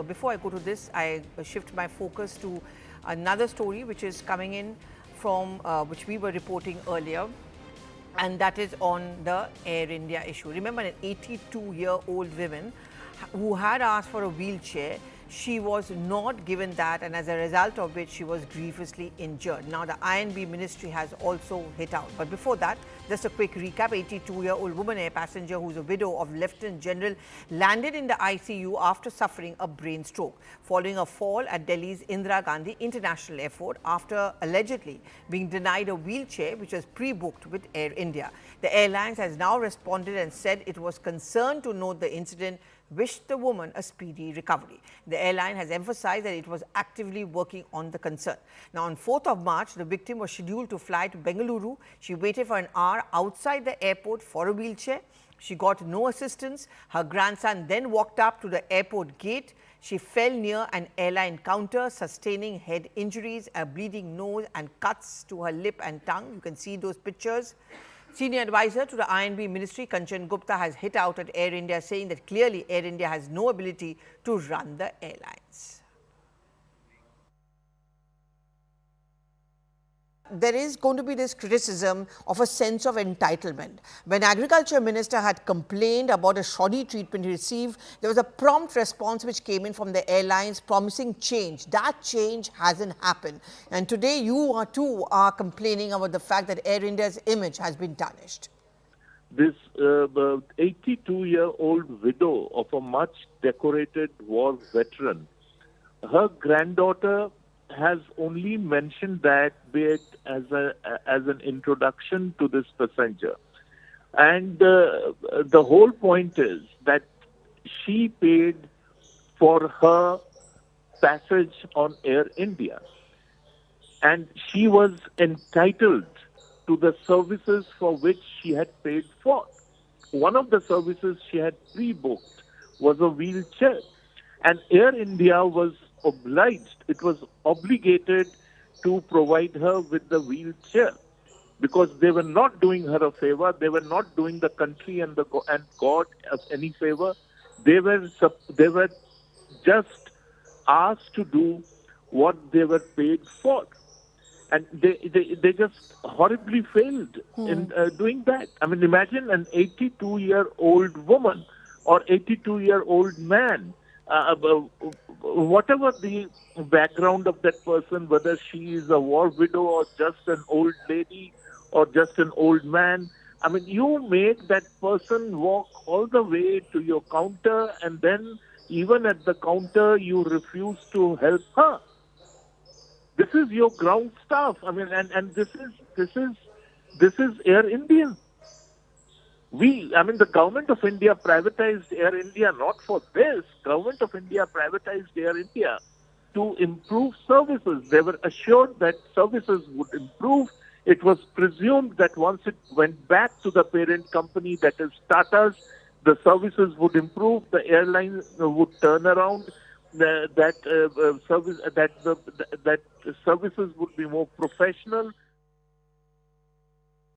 Before I go to this, I shift my focus to another story which is coming in from which we were reporting earlier, and that is on the Air India issue. Remember, an 82-year-old woman who had asked for a wheelchair, she was not given that, and as a result of which she was grievously injured. Now the I&B Ministry has also hit out. But before that, just a quick recap. 82-year-old woman air passenger who's a widow of Lieutenant General landed in the ICU after suffering a brain stroke following a fall at Delhi's Indira Gandhi International Airport after allegedly being denied a wheelchair which was pre-booked with Air India. The airlines has now responded and said it was concerned to note the incident, wished the woman a speedy recovery. The airline has emphasized that it was actively working on the concern. Now, on 4th of March, the victim was scheduled to fly to Bengaluru. She waited for an hour outside the airport for a wheelchair. She got no assistance. Her grandson then walked up to the airport gate. She fell near an airline counter, sustaining head injuries, a bleeding nose and cuts to her lip and tongue. You can see those pictures. Senior advisor to the I&B Ministry, Kanchan Gupta, has hit out at Air India, saying that clearly Air India has no ability to run the airlines. There is going to be this criticism of a sense of entitlement. When Agriculture Minister had complained about a shoddy treatment he received, there was a prompt response which came in from the airlines promising change. That change hasn't happened. And today you too are complaining about the fact that Air India's image has been tarnished. This 82-year-old widow of a much decorated war veteran, her granddaughter has only mentioned that bit as an introduction to this passenger. And the whole point is that she paid for her passage on Air India. And she was entitled to the services for which she had paid for. One of the services she had pre-booked was a wheelchair. And Air India was obliged, it was obligated to provide her with the wheelchair, because they were not doing her a favor, they were not doing the country and God any favor. They were just asked to do what they were paid for, and they just horribly failed in doing that. I mean, imagine an 82-year-old woman or 82-year-old man. Whatever the background of that person, whether she is a war widow or just an old lady or just an old man, I mean, you make that person walk all the way to your counter, and then even at the counter you refuse to help her. This is your ground staff. I mean, and this is Air India. The government of India privatized Air India not for this. Government of India privatized Air India to improve services. They were assured that services would improve. It was presumed that once it went back to the parent company, that is Tata's, the services would improve, the airline would turn around, that services would be more professional.